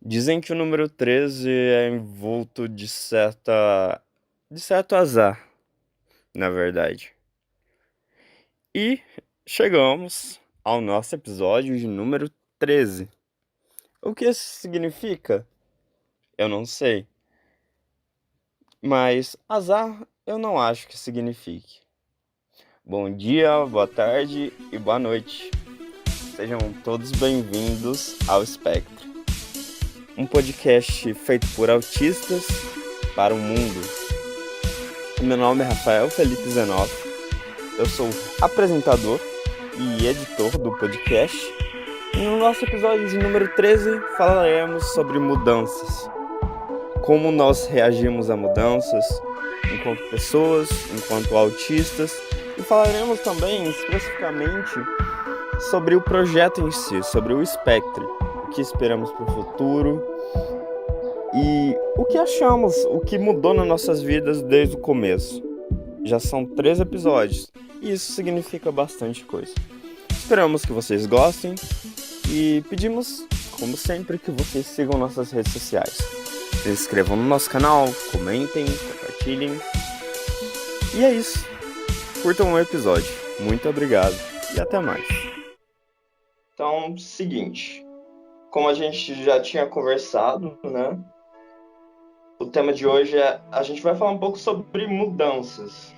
Dizem que o número 13 é envolto de certo azar, na verdade. E chegamos ao nosso episódio de número 13. O que isso significa? Eu não sei. Mas azar eu não acho que signifique. Bom dia, boa tarde e boa noite. Sejam todos bem-vindos ao Espectro, um podcast feito por autistas para o mundo. Meu nome é Rafael Felipe Zenoff, eu sou apresentador e editor do podcast. E no nosso episódio de número 13 falaremos sobre mudanças. Como nós reagimos a mudanças enquanto pessoas, enquanto autistas. E falaremos também especificamente sobre o projeto em si, sobre o Spectre. O que esperamos para o futuro e o que achamos, o que mudou nas nossas vidas desde o começo. Já são 3 episódios e isso significa bastante coisa. Esperamos que vocês gostem e pedimos, como sempre, que vocês sigam nossas redes sociais. Se inscrevam no nosso canal, comentem, compartilhem. E é isso. Curtam o episódio. Muito obrigado e até mais. Então, seguinte. Como a gente já tinha conversado, né? O tema de hoje a gente vai falar um pouco sobre mudanças.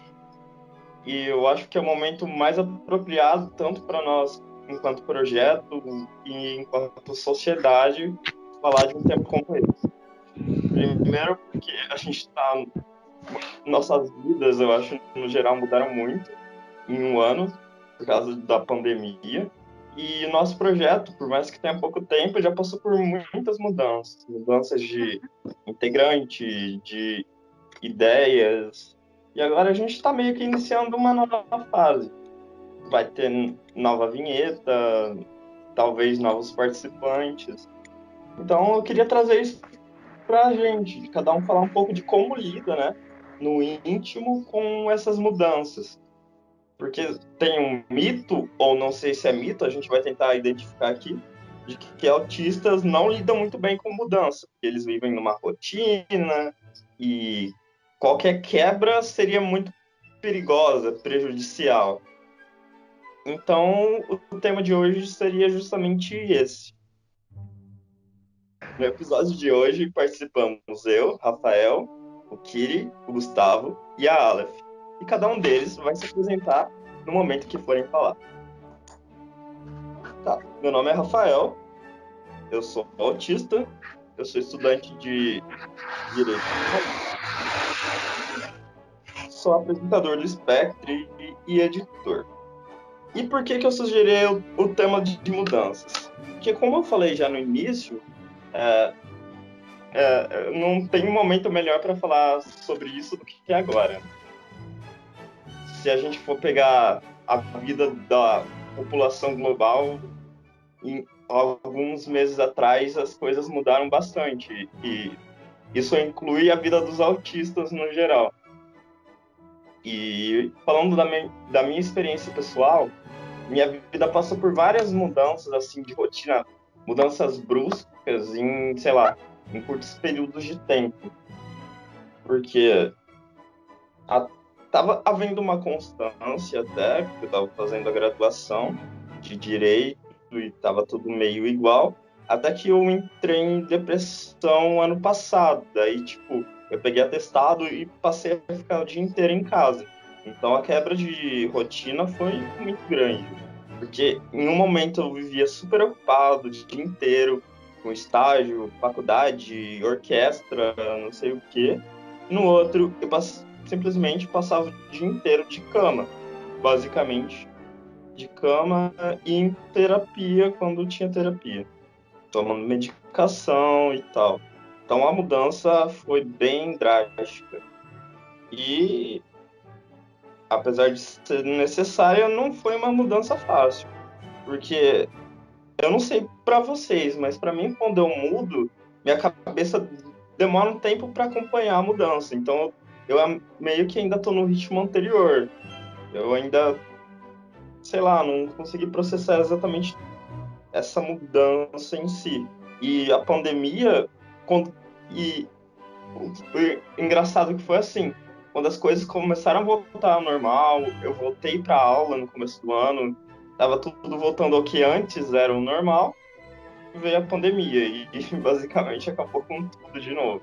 E eu acho que é o momento mais apropriado, tanto para nós, enquanto projeto e enquanto sociedade, falar de um tema como esse. Primeiro, porque a gente está. Nossas vidas, eu acho, no geral, mudaram muito em um ano, por causa da pandemia. E o nosso projeto, por mais que tenha pouco tempo, já passou por muitas mudanças. Mudanças de integrante, de ideias. E agora a gente está meio que iniciando uma nova fase. Vai ter nova vinheta, talvez novos participantes. Então eu queria trazer isso para a gente, de cada um falar um pouco de como lida, né, no íntimo com essas mudanças. Porque tem um mito, ou não sei se é mito, a gente vai tentar identificar aqui, de que autistas não lidam muito bem com mudança. Eles vivem numa rotina e qualquer quebra seria muito perigosa, prejudicial. Então, o tema de hoje seria justamente esse. No episódio de hoje participamos eu, Rafael, o Kiri, o Gustavo e a Aleph. E cada um deles vai se apresentar no momento que forem falar. Tá, meu nome é Rafael, eu sou autista, eu sou estudante de Direito, sou apresentador do Spectre e editor. E por que eu sugeri o tema de mudanças? Porque como eu falei já no início, não tem um momento melhor para falar sobre isso do que agora. Se a gente for pegar a vida da população global, em alguns meses atrás as coisas mudaram bastante e isso inclui a vida dos autistas no geral. E falando da minha experiência pessoal, minha vida passou por várias mudanças assim de rotina, mudanças bruscas em, sei lá, em curtos períodos de tempo, porque estava havendo uma constância até, porque eu estava fazendo a graduação de Direito e estava tudo meio igual, até que eu entrei em depressão ano passado. Daí, tipo, eu peguei atestado e passei a ficar o dia inteiro em casa. Então, a quebra de rotina foi muito grande, porque em um momento eu vivia super ocupado o dia inteiro, com estágio, faculdade, orquestra, não sei o quê. No outro, eu simplesmente passava o dia inteiro de cama, basicamente de cama e em terapia quando tinha terapia, tomando medicação e tal. Então a mudança foi bem drástica. E apesar de ser necessária, não foi uma mudança fácil, porque eu não sei para vocês, mas para mim quando eu mudo, minha cabeça demora um tempo para acompanhar a mudança. Então eu meio que ainda estou no ritmo anterior. Eu ainda, sei lá, não consegui processar exatamente essa mudança em si. E a pandemia, quando- e o engraçado que foi assim, quando as coisas começaram a voltar ao normal, eu voltei para aula no começo do ano, tava tudo voltando ao que antes era o normal, veio a pandemia e basicamente acabou com tudo de novo.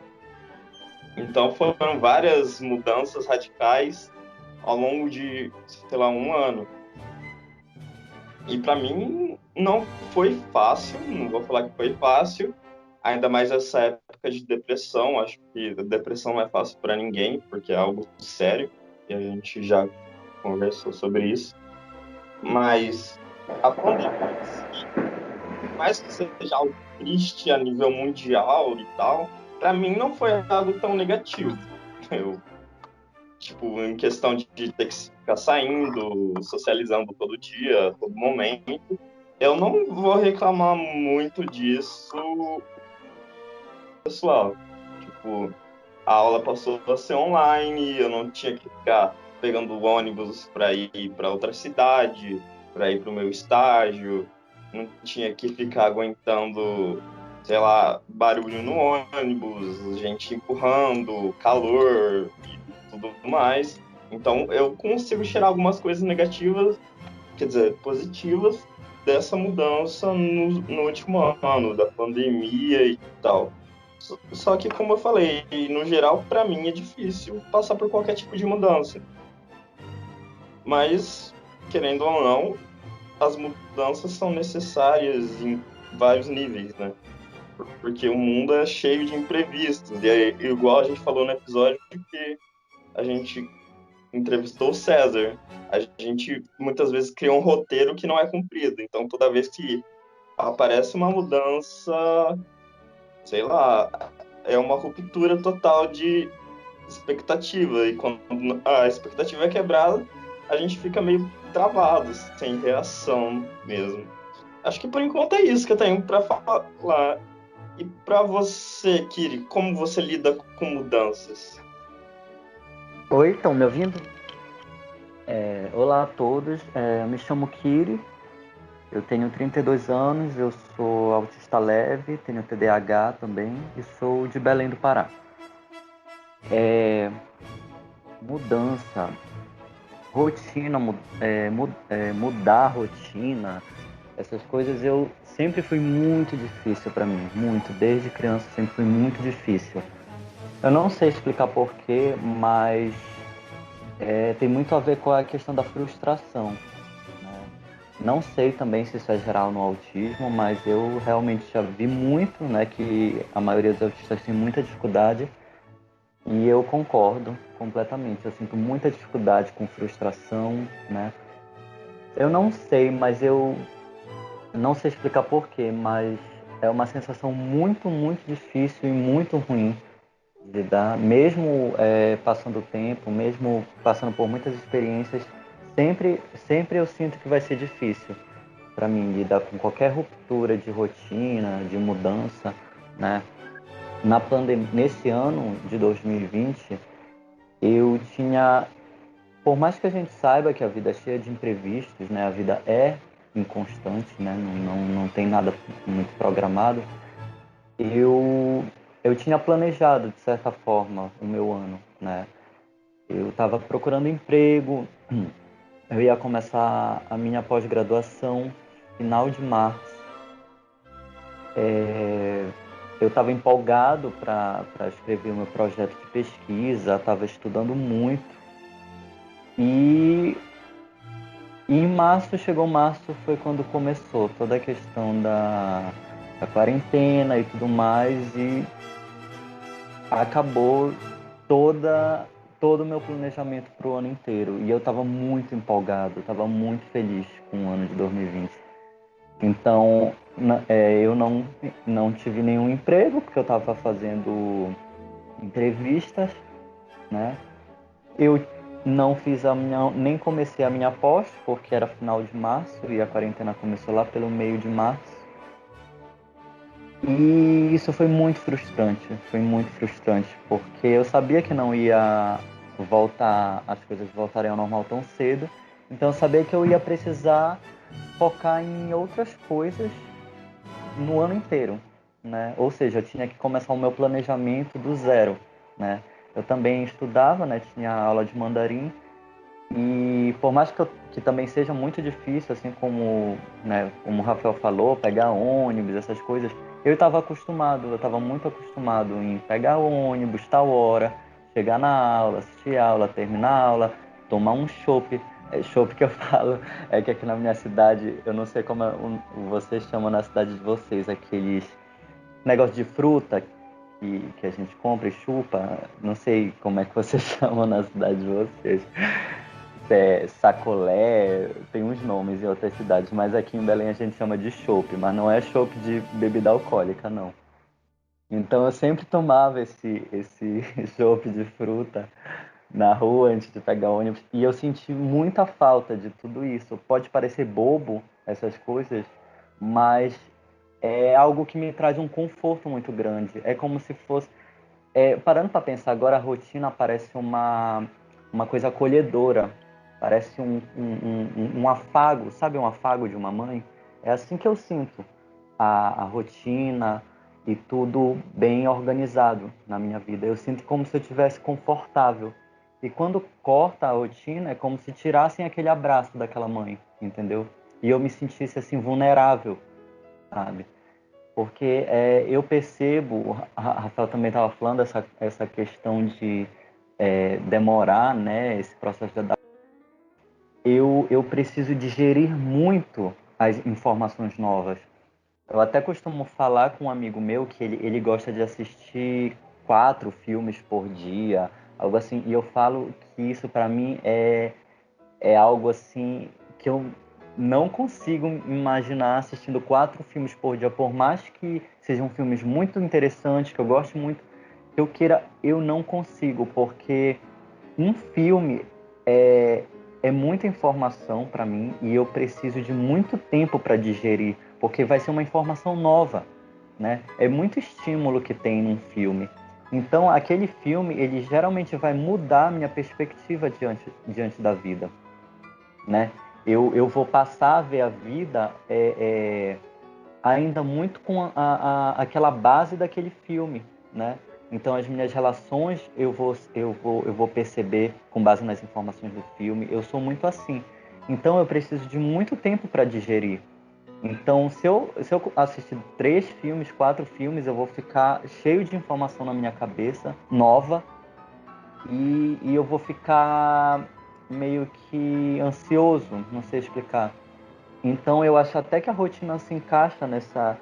Então foram várias mudanças radicais ao longo de, sei lá, um ano. E para mim não foi fácil, não vou falar que foi fácil, ainda mais essa época de depressão. Acho que a depressão não é fácil para ninguém, porque é algo sério, e a gente já conversou sobre isso. Mas a pandemia, por mais que seja algo triste a nível mundial e tal, para mim não foi algo tão negativo. Eu, tipo, em questão de ter que ficar saindo, socializando todo dia, todo momento, eu não vou reclamar muito disso, pessoal. Tipo, a aula passou a ser online, eu não tinha que ficar pegando ônibus para ir para outra cidade, para ir para o meu estágio, não tinha que ficar aguentando, sei lá, barulho no ônibus, gente empurrando, calor e tudo mais. Então, eu consigo tirar algumas coisas negativas, quer dizer, positivas, dessa mudança no último ano, da pandemia e tal. Só que, como eu falei, no geral, para mim é difícil passar por qualquer tipo de mudança. Mas, querendo ou não, as mudanças são necessárias em vários níveis, né? Porque o mundo é cheio de imprevistos. E é igual a gente falou no episódio que a gente entrevistou o César. A gente muitas vezes cria um roteiro que não é cumprido. Então, toda vez que aparece uma mudança, sei lá, é uma ruptura total de expectativa. E quando a expectativa é quebrada, a gente fica meio travado, sem reação mesmo. Acho que por enquanto é isso que eu tenho para falar. E para você, Kiri, como você lida com mudanças? Oi, estão me ouvindo? Olá a todos, eu me chamo Kiri, eu tenho 32 anos, eu sou autista leve, tenho TDAH também e sou de Belém do Pará. Mudança, rotina, mudar a rotina, essas coisas eu sempre fui muito difícil para mim, muito, desde criança sempre foi muito difícil. Eu não sei explicar porquê, mas tem muito a ver com a questão da frustração, né? Não sei também se isso é geral no autismo, mas eu realmente já vi muito, né, que a maioria dos autistas tem muita dificuldade e eu concordo completamente. Eu sinto muita dificuldade com frustração, né? Eu não sei, mas eu não sei explicar porquê, mas é uma sensação muito, muito difícil e muito ruim de dar, mesmo passando o tempo, mesmo passando por muitas experiências, sempre eu sinto que vai ser difícil para mim lidar com qualquer ruptura de rotina, de mudança, né? Nesse ano de 2020, eu tinha, por mais que a gente saiba que a vida é cheia de imprevistos, né? A vida é inconstante, né? Não tem nada muito programado. Eu eu tinha planejado de certa forma o meu ano, né? Eu estava procurando emprego, eu ia começar a minha pós-graduação final de março. Eu estava empolgado para escrever o meu projeto de pesquisa, estava estudando muito. E, em março, chegou março, foi quando começou toda a questão da quarentena e tudo mais, e acabou toda, todo o meu planejamento para o ano inteiro. E eu estava muito empolgado, estava muito feliz com o ano de 2020. Então, eu não tive nenhum emprego, porque eu estava fazendo entrevistas, né? Eu não fiz nem comecei a minha pós, porque era final de março e a quarentena começou lá pelo meio de março. E isso foi muito frustrante, porque eu sabia que não ia voltar, as coisas voltarem ao normal tão cedo, então eu sabia que eu ia precisar focar em outras coisas no ano inteiro. né? Ou seja, eu tinha que começar o meu planejamento do zero, né? Eu também estudava, né? Tinha aula de mandarim e por mais que também seja muito difícil, assim como, né, como o Rafael falou, pegar ônibus, essas coisas, eu estava muito acostumado em pegar o ônibus, tal hora, chegar na aula, assistir a aula, terminar a aula, tomar um chopp. Chopp que eu falo é que aqui na minha cidade, eu não sei como vocês chamam na cidade de vocês, aqueles negócio de fruta que a gente compra e chupa, não sei como é que vocês chamam na cidade de vocês. Sacolé, tem uns nomes em outras cidades, mas aqui em Belém a gente chama de chopp, mas não é chopp de bebida alcoólica, não. Então eu sempre tomava esse chopp de fruta na rua antes de pegar ônibus e eu senti muita falta de tudo isso. Pode parecer bobo essas coisas, mas é algo que me traz um conforto muito grande. É como se fosse. Parando para pensar agora, a rotina parece uma coisa acolhedora, parece um afago, sabe um afago de uma mãe? É assim que eu sinto a rotina e tudo bem organizado na minha vida. Eu sinto como se eu estivesse confortável. E quando corta a rotina, é como se tirassem aquele abraço daquela mãe, entendeu? E eu me sentisse assim vulnerável, sabe? Porque eu percebo, a Rafael também estava falando, essa questão de demorar, né, esse processo de adaptação. Eu preciso digerir muito as informações novas. Eu até costumo falar com um amigo meu que ele gosta de assistir 4 filmes por dia, algo assim, e eu falo que isso para mim é algo assim que eu não consigo imaginar assistindo 4 filmes por dia, por mais que sejam filmes muito interessantes, que eu gosto muito, que eu queira, eu não consigo, porque um filme é muita informação para mim e eu preciso de muito tempo para digerir, porque vai ser uma informação nova, né? É muito estímulo que tem num filme. Então, aquele filme, ele geralmente vai mudar a minha perspectiva diante da vida, né? Eu vou passar a ver a vida ainda muito com aquela base daquele filme, né? Então as minhas relações eu vou perceber com base nas informações do filme. Eu sou muito assim. Então eu preciso de muito tempo para digerir. Então se eu assistir 3 filmes, 4 filmes, eu vou ficar cheio de informação na minha cabeça, nova, e eu vou ficar meio que ansioso, não sei explicar. Então eu acho até que a rotina se encaixa nessa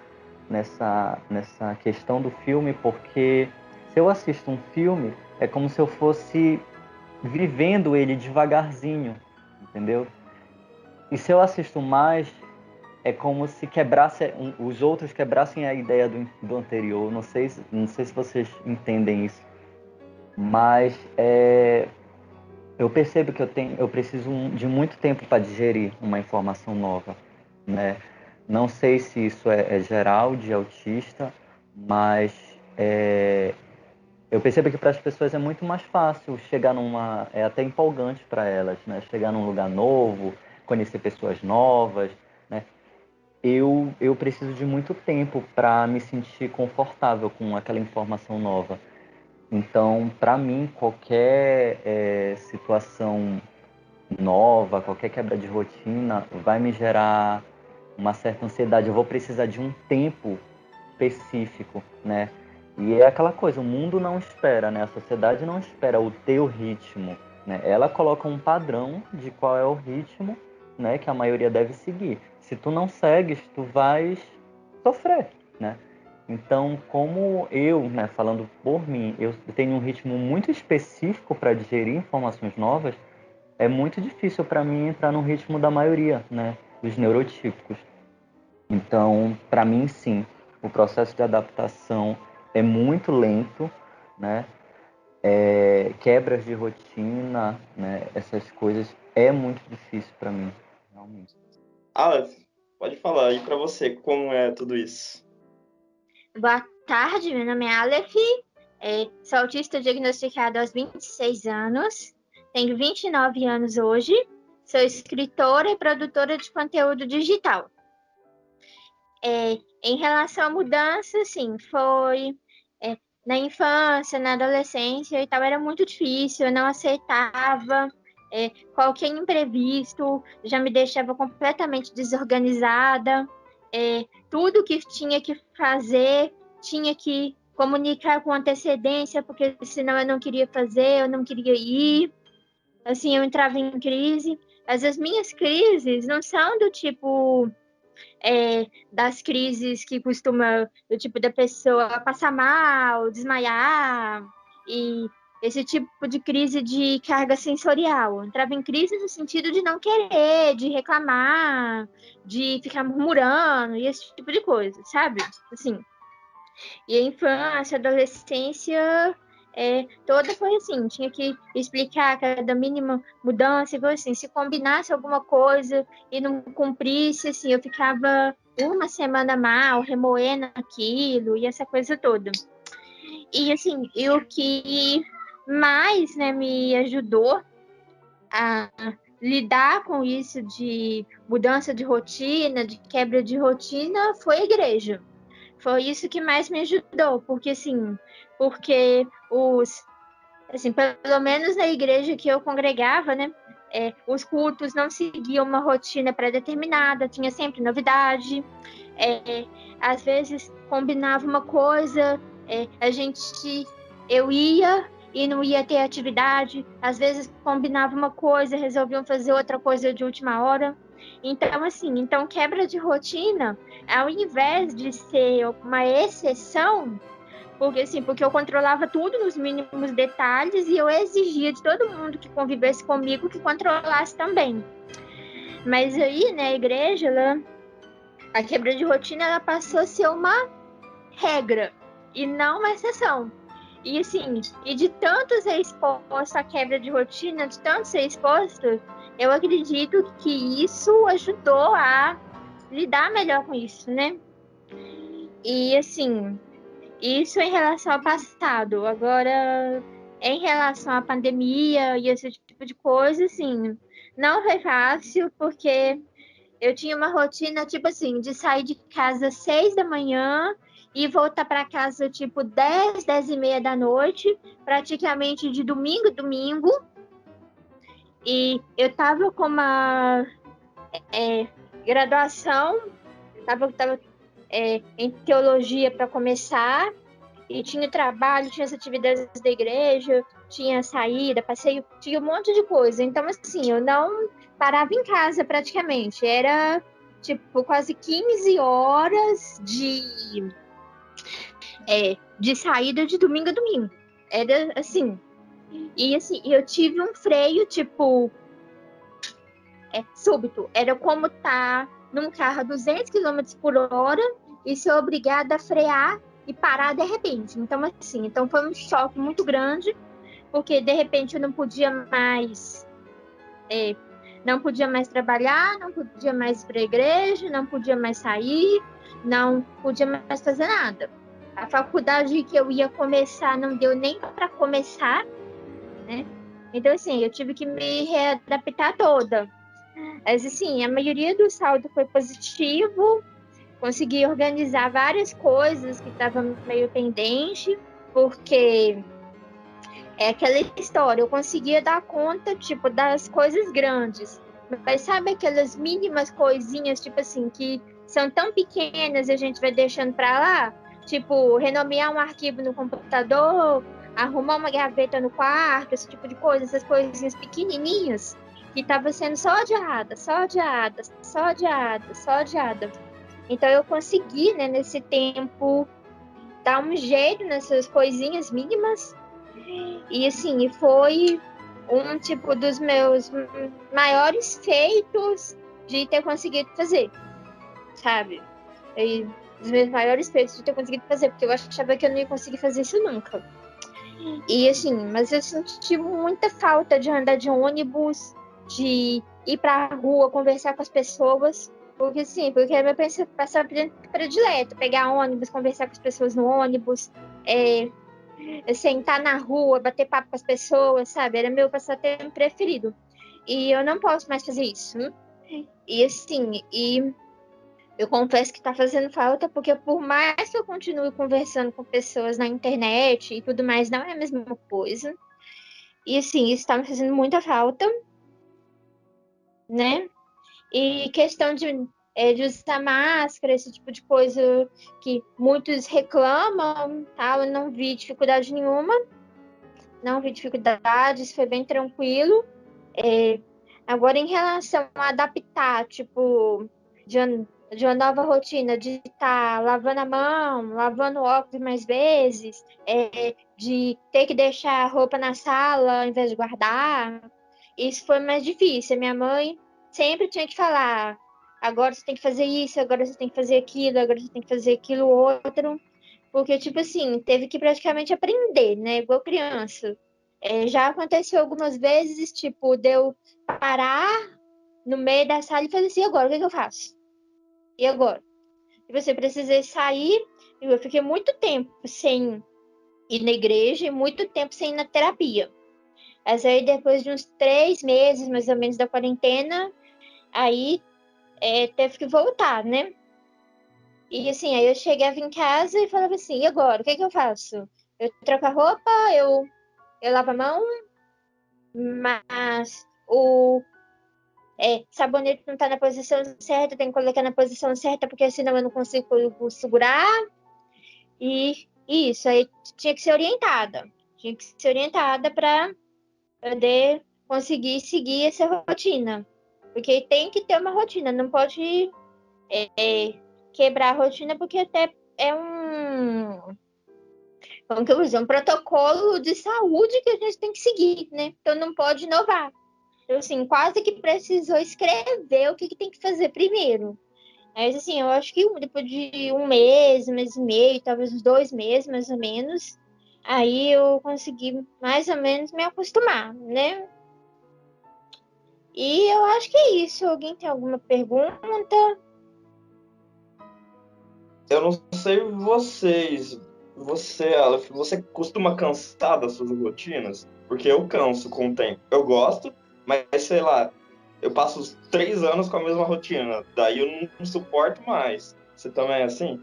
questão do filme, porque se eu assisto um filme, é como se eu fosse vivendo ele devagarzinho, entendeu? E se eu assisto mais, é como se os outros quebrassem a ideia do anterior. Não sei se vocês entendem isso, mas eu percebo que eu preciso de muito tempo para digerir uma informação nova, né? Não sei se isso é geral de autista, mas eu percebo que para as pessoas é muito mais fácil chegar é até empolgante para elas, né? Chegar num lugar novo, conhecer pessoas novas, né? Eu preciso de muito tempo para me sentir confortável com aquela informação nova. Então, para mim, qualquer situação nova, qualquer quebra de rotina, vai me gerar uma certa ansiedade. Eu vou precisar de um tempo específico, né? E é aquela coisa, o mundo não espera, né? A sociedade não espera o teu ritmo, né? Ela coloca um padrão de qual é o ritmo, né? Que a maioria deve seguir. Se tu não segues, tu vais sofrer, né? Então, como eu, né, falando por mim, eu tenho um ritmo muito específico para digerir informações novas, é muito difícil para mim entrar no ritmo da maioria, né, dos neurotípicos. Então, para mim, sim, o processo de adaptação é muito lento, né? Quebras de rotina, né? Essas coisas é muito difícil para mim, realmente. Aleph, pode falar aí pra você como é tudo isso. Boa tarde, meu nome é Aleph, sou autista diagnosticado aos 26 anos, tenho 29 anos hoje, sou escritora e produtora de conteúdo digital. Em relação à mudança, assim, foi na infância, na adolescência e tal, era muito difícil, eu não aceitava qualquer imprevisto, já me deixava completamente desorganizada, tudo que tinha que fazer, tinha que comunicar com antecedência, porque senão eu não queria fazer, eu não queria ir, assim, eu entrava em crise. As minhas crises não são do tipo das crises que costuma, do tipo da pessoa passar mal, desmaiar, e esse tipo de crise de carga sensorial. Eu entrava em crise no sentido de não querer, de reclamar, de ficar murmurando, e esse tipo de coisa, sabe? Assim, e a infância, a adolescência, toda foi assim, tinha que explicar cada mínima mudança, igual assim, se combinasse alguma coisa e não cumprisse, assim, eu ficava uma semana mal, remoendo aquilo e essa coisa toda. E assim, e o que mais, né, me ajudou a lidar com isso de mudança de rotina, de quebra de rotina, foi a igreja. Foi isso que mais me ajudou, porque assim, pelo menos na igreja que eu congregava, né, os cultos não seguiam uma rotina pré-determinada, tinha sempre novidade, às vezes combinava uma coisa, eu ia e não ia ter atividade, às vezes combinava uma coisa, resolviam fazer outra coisa de última hora. Então, assim, quebra de rotina, ao invés de ser uma exceção, porque eu controlava tudo nos mínimos detalhes e eu exigia de todo mundo que convivesse comigo que controlasse também. Mas aí, né, a igreja, a quebra de rotina, ela passou a ser uma regra e não uma exceção. E assim, e de tanto ser exposto à quebra de rotina, de tanto ser exposto, eu acredito que isso ajudou a lidar melhor com isso, né? E assim, isso em relação ao passado. Agora, em relação à pandemia e esse tipo de coisa, assim, não foi fácil, porque eu tinha uma rotina, tipo assim, de sair de casa às 6 da manhã e voltar para casa, tipo, 10, 10 e meia da noite, praticamente de domingo a domingo. E eu tava com uma graduação, tava em teologia para começar, e tinha trabalho, tinha as atividades da igreja, tinha saída, passeio, tinha um monte de coisa. Então, assim, eu não parava em casa praticamente. Era, tipo, quase 15 horas de saída de domingo a domingo. Era assim. E assim, eu tive um freio, tipo, súbito. Era como estar num carro a 200 km por hora e ser obrigada a frear e parar de repente. Então, assim, foi um choque muito grande, porque de repente eu não podia mais trabalhar, não podia mais ir para a igreja, não podia mais sair, não podia mais fazer nada. A faculdade que eu ia começar não deu nem para começar, né? Então, assim, eu tive que me readaptar toda. Mas, assim, a maioria do saldo foi positivo, consegui organizar várias coisas que estavam meio pendente, porque é aquela história, eu conseguia dar conta, tipo, das coisas grandes, mas sabe aquelas mínimas coisinhas, tipo assim, que são tão pequenas e a gente vai deixando para lá? Tipo, renomear um arquivo no computador, arrumar uma gaveta no quarto, esse tipo de coisa, essas coisinhas pequenininhas, que estava sendo só adiada, só adiada, só adiada, só adiada. Então eu consegui, né, nesse tempo, dar um jeito nessas coisinhas mínimas. E assim, foi um tipo dos meus maiores feitos de ter conseguido fazer, sabe? E dos meus maiores feitos de ter conseguido fazer, porque eu achava que eu não ia conseguir fazer isso nunca. E assim, mas eu senti muita falta de andar de ônibus, de ir pra rua, conversar com as pessoas. Porque porque era meu passatempo predileto, pegar ônibus, conversar com as pessoas no ônibus, sentar na rua, bater papo com as pessoas, sabe? Era meu passatempo preferido. E eu não posso mais fazer isso. E assim, Eu confesso que tá fazendo falta, porque por mais que eu continue conversando com pessoas na internet e tudo mais, não é a mesma coisa. E assim, isso tá me fazendo muita falta, né? E questão de usar máscara, esse tipo de coisa que muitos reclamam, tal, eu não vi dificuldade nenhuma, não vi dificuldades, foi bem tranquilo. É, agora, em relação a adaptar, tipo, de uma nova rotina, de estar lavando a mão, lavando o óculos mais vezes, de ter que deixar a roupa na sala ao invés de guardar, isso foi mais difícil. A minha mãe sempre tinha que falar: agora você tem que fazer isso, agora você tem que fazer aquilo, agora você tem que fazer aquilo outro. Porque, tipo assim, teve que praticamente aprender, né? Igual criança. Já aconteceu algumas vezes, tipo, de eu parar no meio da sala e fazer assim: agora, o que que eu faço? E agora? E você precisa sair. E eu fiquei muito tempo sem ir na igreja e muito tempo sem ir na terapia. Mas aí, depois de uns 3 meses, mais ou menos, da quarentena, aí teve que voltar, né? E assim, aí eu chegava em casa e falava assim: e agora? O que que eu faço? Eu troco a roupa, eu lavo a mão, mas o sabonete não tá na posição certa, tem que colocar na posição certa, porque senão eu não consigo segurar. E isso, aí tinha que ser orientada. Tinha que ser orientada para poder conseguir seguir essa rotina. Porque tem que ter uma rotina, não pode quebrar a rotina, porque até é como que eu uso? É um protocolo de saúde que a gente tem que seguir, né? Então não pode inovar. Eu, assim, quase que precisou escrever o que, que tem que fazer primeiro. Mas, assim, eu acho que depois de um mês e meio, talvez uns 2 meses, mais ou menos, aí eu consegui mais ou menos me acostumar, né? E eu acho que é isso. Alguém tem alguma pergunta? Eu não sei vocês. Você, Aleph, você costuma cansar das suas rotinas? Porque eu canso com o tempo. Eu gosto, mas sei lá, eu passo os 3 anos com a mesma rotina. Daí eu não suporto mais. Você também é assim?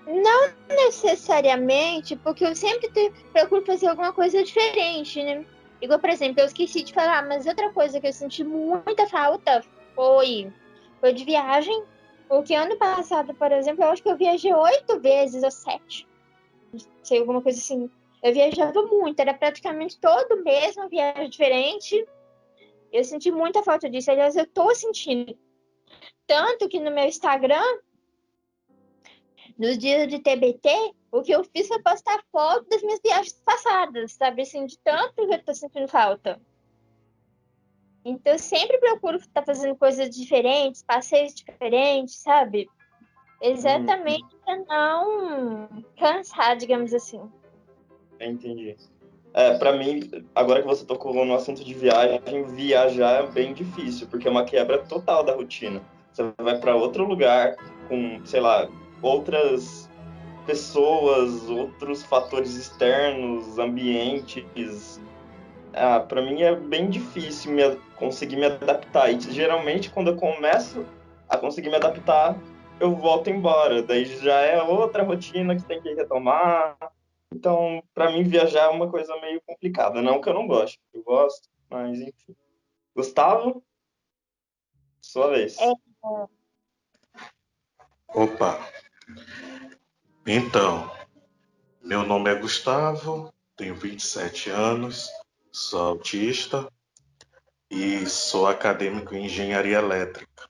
Não necessariamente, porque eu sempre procuro fazer alguma coisa diferente, né? Igual, por exemplo, eu esqueci de falar, mas outra coisa que eu senti muita falta foi de viagem. Porque ano passado, por exemplo, eu acho que eu viajei 8 vezes ou 7. Não sei, alguma coisa assim. Eu viajava muito, era praticamente todo mês uma viagem diferente. Eu senti muita falta disso. Aliás, eu tô sentindo. Tanto que no meu Instagram, nos dias de TBT, o que eu fiz foi postar foto das minhas viagens passadas, sabe? Assim, de tanto que eu tô sentindo falta. Então, eu sempre procuro estar fazendo coisas diferentes, passeios diferentes, sabe? Hum, Exatamente para não cansar, digamos assim. entendi. Pra mim, agora que você tocou no assunto de viagem, viajar é bem difícil, porque é uma quebra total da rotina. Você vai para outro lugar com, sei lá, outras pessoas, outros fatores externos, ambientes. Para mim é bem difícil conseguir me adaptar. E geralmente, quando eu começo a conseguir me adaptar, eu volto embora. Daí já é outra rotina que tem que retomar. Então, para mim, viajar é uma coisa meio complicada. Não que eu não goste, eu gosto, mas enfim. Gustavo, sua É, vez. Opa, então, meu nome é Gustavo, tenho 27 anos, sou autista e sou acadêmico em engenharia elétrica.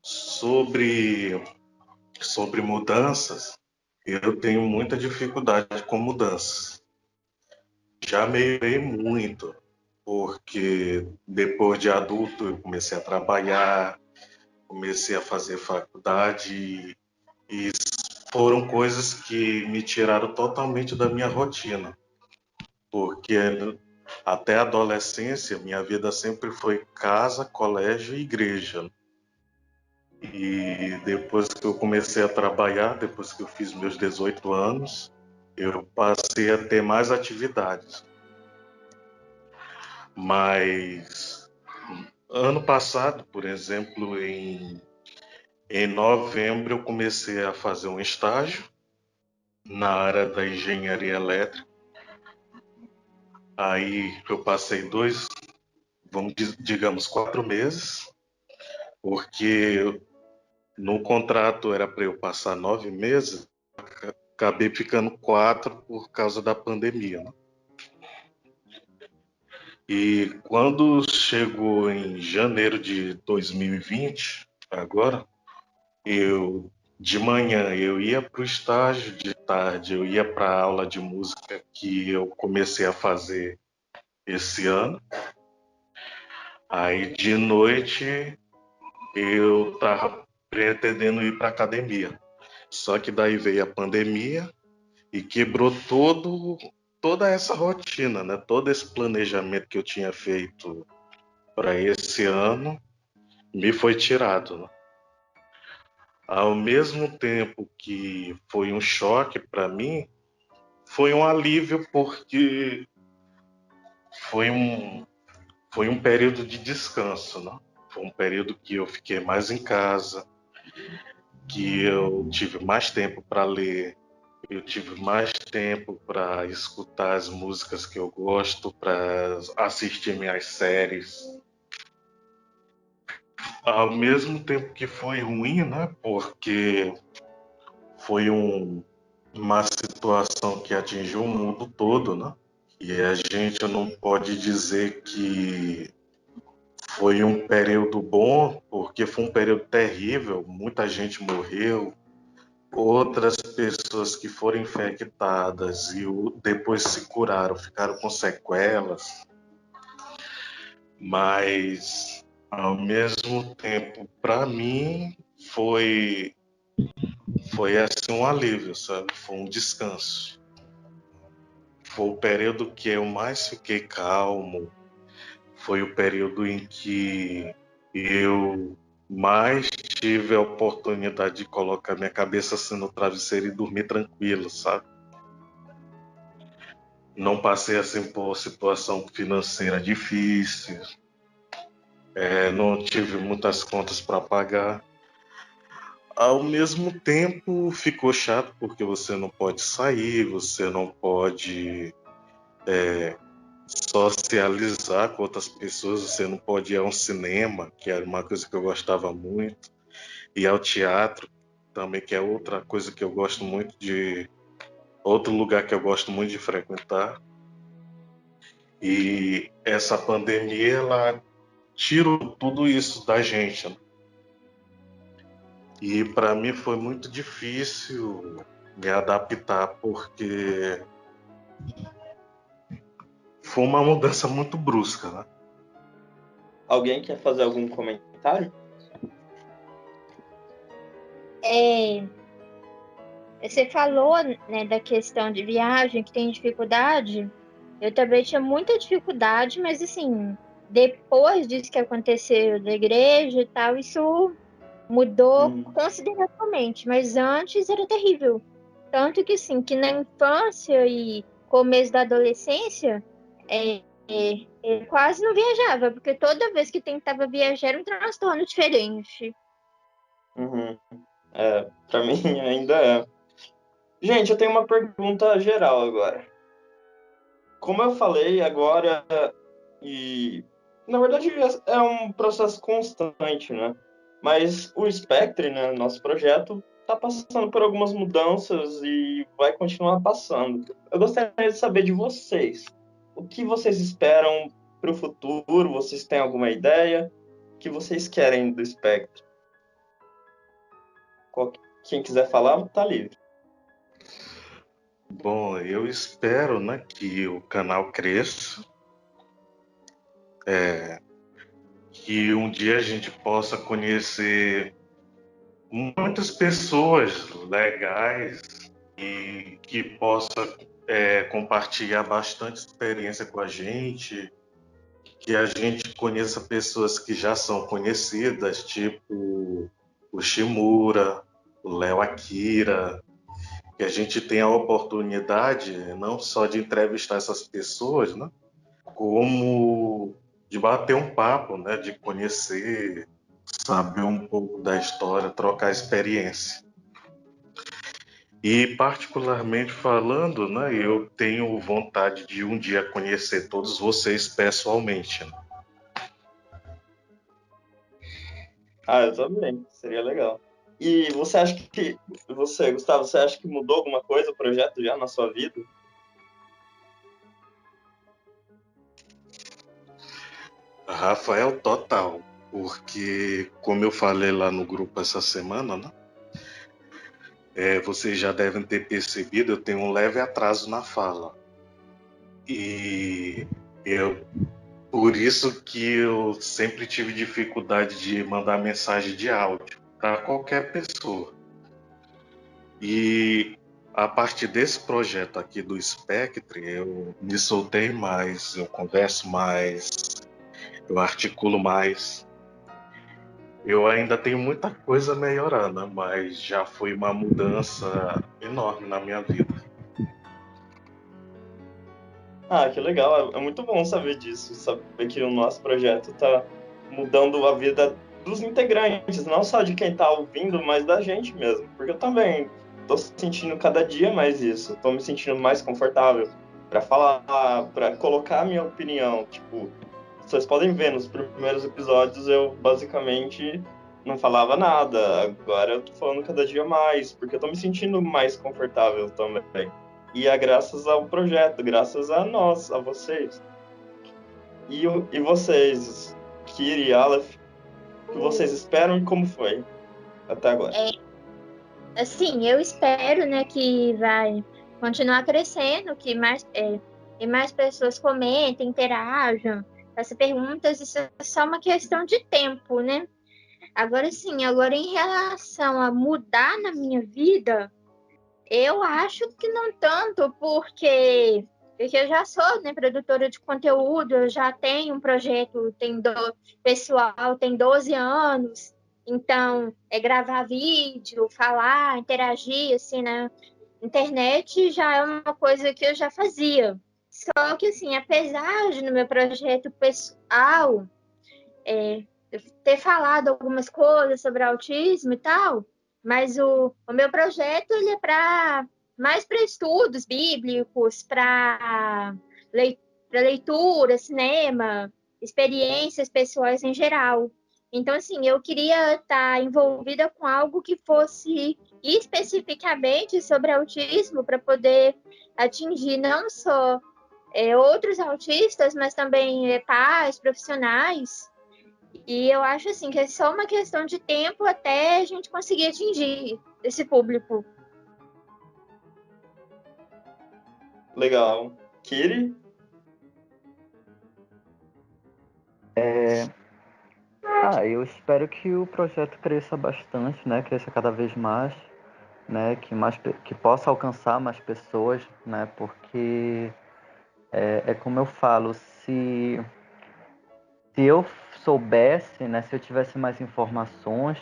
Sobre mudanças, eu tenho muita dificuldade com mudanças. Já melhorei muito, porque depois de adulto eu comecei a trabalhar, comecei a fazer faculdade e foram coisas que me tiraram totalmente da minha rotina, porque até a adolescência minha vida sempre foi casa, colégio e igreja. E depois que eu comecei a trabalhar, depois que eu fiz meus 18 anos, eu passei a ter mais atividades. Mas Ano passado, por exemplo, em novembro, eu comecei a fazer um estágio na área da engenharia elétrica. Aí eu passei digamos, 4 meses, porque no contrato era para eu passar 9 meses, acabei ficando 4 por causa da pandemia, né? E quando chegou em janeiro de 2020, agora, eu de manhã eu ia para o estágio, de tarde eu ia para a aula de música que eu comecei a fazer esse ano. Aí de noite eu estava pretendendo ir para academia. Só que daí veio a pandemia e quebrou toda essa rotina, né? Todo esse planejamento que eu tinha feito para esse ano me foi tirado, né? Ao mesmo tempo que foi um choque para mim, foi um alívio porque foi um, foi um período de descanso, né? Foi um período que eu fiquei mais em casa, que eu tive mais tempo para ler, eu tive mais tempo para escutar as músicas que eu gosto, para assistir minhas séries. Ao mesmo tempo que foi ruim, né? Porque foi uma situação que atingiu o mundo todo, né? E a gente não pode dizer que foi um período bom, porque foi um período terrível. Muita gente morreu, outras pessoas que foram infectadas e depois se curaram, ficaram com sequelas. Mas, ao mesmo tempo, para mim, foi assim um alívio, sabe? Foi um descanso. Foi o período que eu mais fiquei calmo, foi o período em que eu mais tive a oportunidade de colocar minha cabeça assim no travesseiro e dormir tranquilo, sabe? Não passei assim por situação financeira difícil, não tive muitas contas para pagar. Ao mesmo tempo, ficou chato porque você não pode sair, você não pode socializar com outras pessoas, você não pode ir a um cinema, que era uma coisa que eu gostava muito, ir ao teatro também, que é outra coisa que eu gosto muito outro lugar que eu gosto muito de frequentar. E essa pandemia, ela tirou tudo isso da gente, né? E para mim foi muito difícil me adaptar, porque foi uma mudança muito brusca, né? Alguém quer fazer algum comentário? Você falou, né, da questão de viagem, que tem dificuldade. Eu também tinha muita dificuldade, mas assim, depois disso que aconteceu da igreja e tal, isso mudou consideravelmente, mas antes era terrível. Tanto que assim, que na infância e começo da adolescência, eu quase não viajava, porque toda vez que tentava viajar era um transtorno diferente. Uhum. Pra mim ainda é. Gente, eu tenho uma pergunta geral agora. Como eu falei agora, e na verdade é um processo constante, né? Mas o Spectre, né, nosso projeto, está passando por algumas mudanças e vai continuar passando. Eu gostaria de saber de vocês. O que vocês esperam para o futuro? Vocês têm alguma ideia? O que vocês querem do Spectre? Quem quiser falar, tá livre. Bom, eu espero, né, que o canal cresça, que um dia a gente possa conhecer muitas pessoas legais e que possa compartilhar bastante experiência com a gente, que a gente conheça pessoas que já são conhecidas, tipo o Shimura, o Léo Akira, que a gente tenha a oportunidade não só de entrevistar essas pessoas, né, como de bater um papo, né? De conhecer, saber um pouco da história, trocar experiência. E particularmente falando, né? Eu tenho vontade de um dia conhecer todos vocês pessoalmente, né? Ah, eu também. Seria legal. E você acha que. Você, Gustavo, você acha que mudou alguma coisa o projeto já na sua vida? Rafael, total. Porque, como eu falei lá no grupo essa semana, né? Vocês já devem ter percebido, eu tenho um leve atraso na fala. E por isso que eu sempre tive dificuldade de mandar mensagem de áudio para qualquer pessoa. E a partir desse projeto aqui do Spectre, eu me soltei mais, eu converso mais, eu articulo mais. Eu ainda tenho muita coisa a melhorar, né? Mas já foi uma mudança enorme na minha vida. Ah, que legal. É muito bom saber disso, saber que o nosso projeto está mudando a vida dos integrantes, não só de quem está ouvindo, mas da gente mesmo. Porque eu também estou sentindo cada dia mais isso. Estou me sentindo mais confortável para falar, para colocar a minha opinião. Tipo, vocês podem ver, nos primeiros episódios eu basicamente não falava nada. Agora eu tô falando cada dia mais, porque eu tô me sentindo mais confortável também. E é graças ao projeto, graças a nós, a vocês. E vocês, Kiri e Aleph, o que vocês esperam e como foi até agora? Assim, eu espero, né, que vai continuar crescendo, que e mais pessoas comentem, interajam, façam perguntas, isso é só uma questão de tempo, né? Agora sim, agora em relação a mudar na minha vida, eu acho que não tanto, porque eu já sou, né, produtora de conteúdo, eu já tenho um projeto, pessoal, tem 12 anos, então é gravar vídeo, falar, interagir, assim, na internet já é uma coisa que eu já fazia. Só que, assim, apesar de no meu projeto pessoal eu ter falado algumas coisas sobre autismo e tal, mas o meu projeto ele é mais para estudos bíblicos, para leitura, cinema, experiências pessoais em geral. Então, assim, eu queria estar envolvida com algo que fosse especificamente sobre autismo para poder atingir não só outros autistas, mas também pais, profissionais. E eu acho assim que é só uma questão de tempo até a gente conseguir atingir esse público. Legal. Kiri? Eu espero que o projeto cresça bastante, né? Cresça cada vez mais, né? Que possa alcançar mais pessoas, né? Porque é como eu falo, se eu soubesse, né? Se eu tivesse mais informações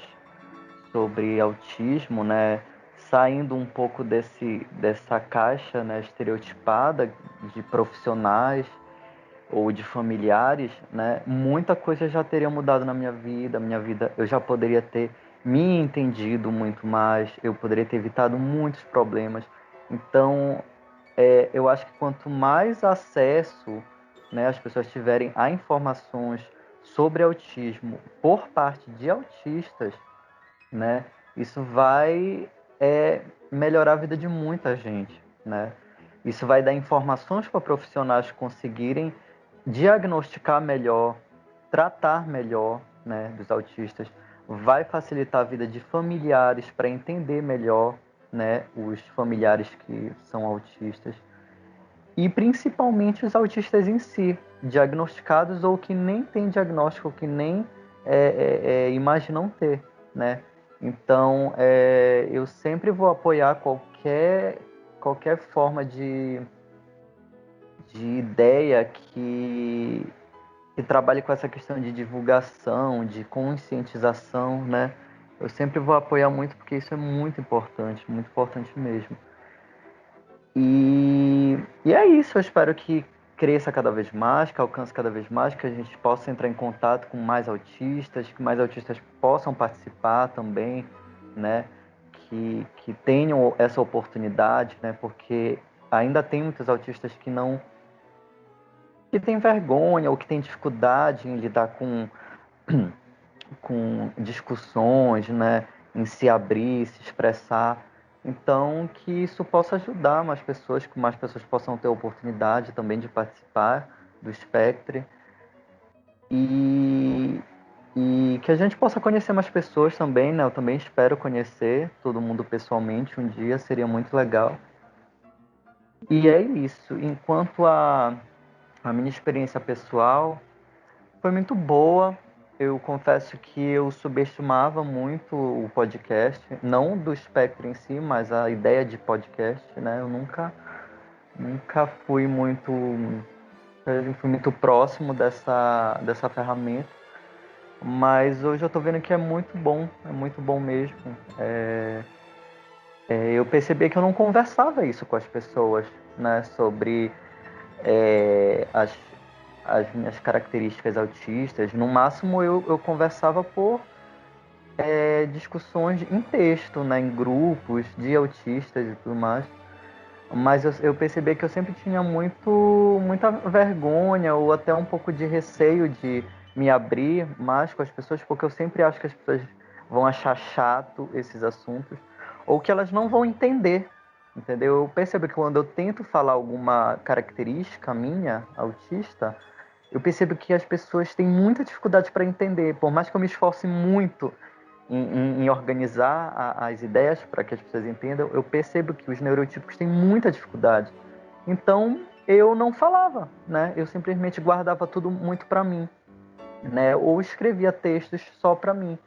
sobre autismo, né? Saindo um pouco dessa caixa, né? Estereotipada de profissionais ou de familiares, né? Muita coisa já teria mudado na minha vida eu já poderia ter me entendido muito mais, eu poderia ter evitado muitos problemas. Então, eu acho que quanto mais acesso, né, as pessoas tiverem a informações sobre autismo por parte de autistas, né, isso vai melhorar a vida de muita gente, né? Isso vai dar informações para profissionais conseguirem diagnosticar melhor, tratar melhor, né, dos autistas, vai facilitar a vida de familiares para entender melhor, né, os familiares que são autistas e principalmente os autistas em si, diagnosticados ou que nem têm diagnóstico, que nem imaginam ter, né? Então, eu sempre vou apoiar qualquer forma de ideia que trabalhe com essa questão de divulgação, de conscientização, né? Eu sempre vou apoiar muito porque isso é muito importante mesmo. E é isso, eu espero que cresça cada vez mais, que alcance cada vez mais, que a gente possa entrar em contato com mais autistas, que mais autistas possam participar também, né? Que tenham essa oportunidade, né? Porque ainda tem muitos autistas que têm vergonha ou que têm dificuldade em lidar com discussões, né? Em se abrir, se expressar. Então, que isso possa ajudar mais pessoas, que mais pessoas possam ter a oportunidade também de participar do Spectre. E, e que a gente possa conhecer mais pessoas também, né? Eu também espero conhecer todo mundo pessoalmente um dia, seria muito legal. E é isso. Enquanto a minha experiência pessoal foi muito boa, eu confesso que eu subestimava muito o podcast, não do Spectre em si, mas a ideia de podcast, né? Eu nunca fui muito próximo dessa ferramenta, mas hoje eu tô vendo que é muito bom mesmo. Eu percebi que eu não conversava isso com as pessoas, né? Sobre as minhas características autistas. No máximo eu conversava por discussões em texto, né, em grupos de autistas e tudo mais. Mas eu percebi que eu sempre tinha muita vergonha ou até um pouco de receio de me abrir mais com as pessoas, porque eu sempre acho que as pessoas vão achar chato esses assuntos ou que elas não vão entender, entendeu? Eu percebo que quando eu tento falar alguma característica minha, autista, eu percebo que as pessoas têm muita dificuldade para entender. Por mais que eu me esforce muito em organizar as ideias para que as pessoas entendam, eu percebo que os neurotípicos têm muita dificuldade. Então, eu não falava, né? Eu simplesmente guardava tudo muito para mim, né? Ou escrevia textos só para mim,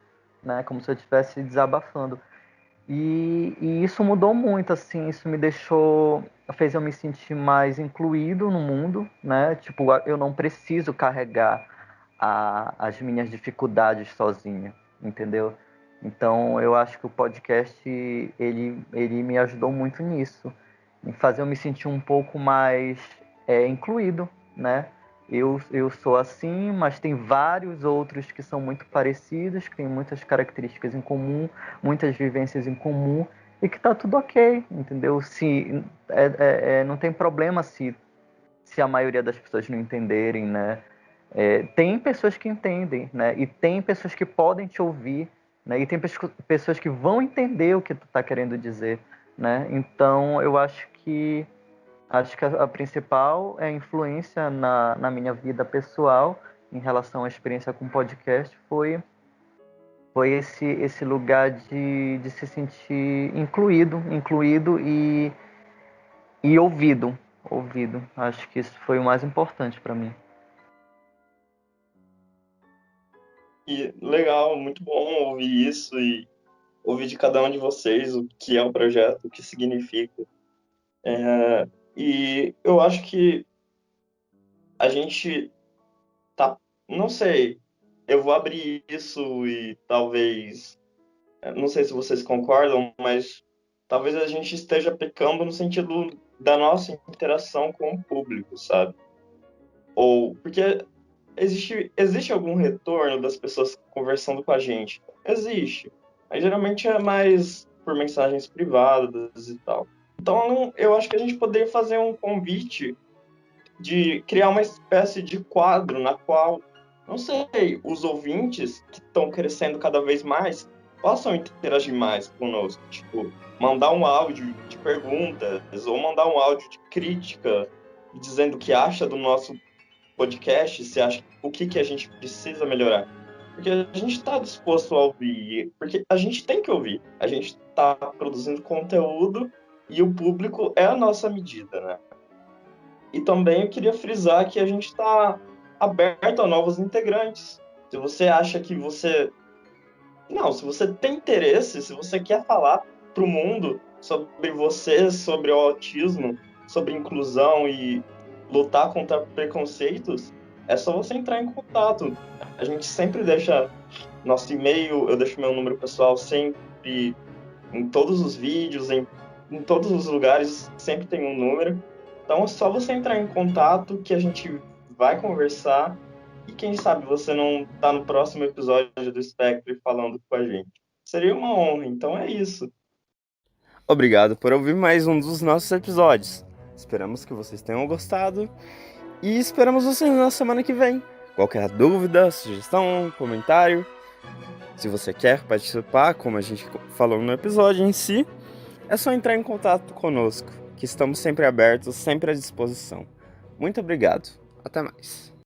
né? Como se eu estivesse desabafando. E isso mudou muito, assim, isso me fez eu me sentir mais incluído no mundo, né? Tipo, eu não preciso carregar as minhas dificuldades sozinho, entendeu? Então, eu acho que o podcast, ele me ajudou muito nisso, em fazer eu me sentir um pouco mais incluído, né? Eu sou assim, mas tem vários outros que são muito parecidos, que têm muitas características em comum, muitas vivências em comum, e que tá tudo ok, entendeu? Se, não tem problema se a maioria das pessoas não entenderem, né? Tem pessoas que entendem, né? E tem pessoas que podem te ouvir, né? E tem pessoas que vão entender o que tu tá querendo dizer, né? Então, eu acho que a principal influência na minha vida pessoal em relação à experiência com podcast foi esse lugar de se sentir incluído e ouvido. Acho que isso foi o mais importante para mim. E legal, muito bom ouvir isso e ouvir de cada um de vocês o que é o projeto, o que significa. E eu acho que a gente tá, não sei, eu vou abrir isso e talvez, não sei se vocês concordam, mas talvez a gente esteja pecando no sentido da nossa interação com o público, sabe? Ou porque existe algum retorno das pessoas conversando com a gente? Existe. Mas geralmente é mais por mensagens privadas e tal. Então eu acho que a gente poderia fazer um convite de criar uma espécie de quadro na qual, não sei, os ouvintes que estão crescendo cada vez mais possam interagir mais conosco. Tipo, mandar um áudio de perguntas ou mandar um áudio de crítica dizendo o que acha do nosso podcast, se acha o que a gente precisa melhorar. Porque a gente está disposto a ouvir, porque a gente tem que ouvir. A gente está produzindo conteúdo e o público é a nossa medida, né? E também eu queria frisar que a gente está aberto a novos integrantes. Se você acha que você... Não, se você tem interesse, se você quer falar para o mundo sobre você, sobre o autismo, sobre inclusão e lutar contra preconceitos, é só você entrar em contato. A gente sempre deixa nosso e-mail, eu deixo meu número pessoal sempre em todos os vídeos, em todos os lugares, sempre tem um número. Então é só você entrar em contato que a gente vai conversar e quem sabe você não tá no próximo episódio do Spectre falando com a gente. Seria uma honra, então é isso. Obrigado por ouvir mais um dos nossos episódios. Esperamos que vocês tenham gostado e esperamos vocês na semana que vem. Qualquer dúvida, sugestão, comentário, se você quer participar, como a gente falou no episódio em si, é só entrar em contato conosco, que estamos sempre abertos, sempre à disposição. Muito obrigado. Até mais.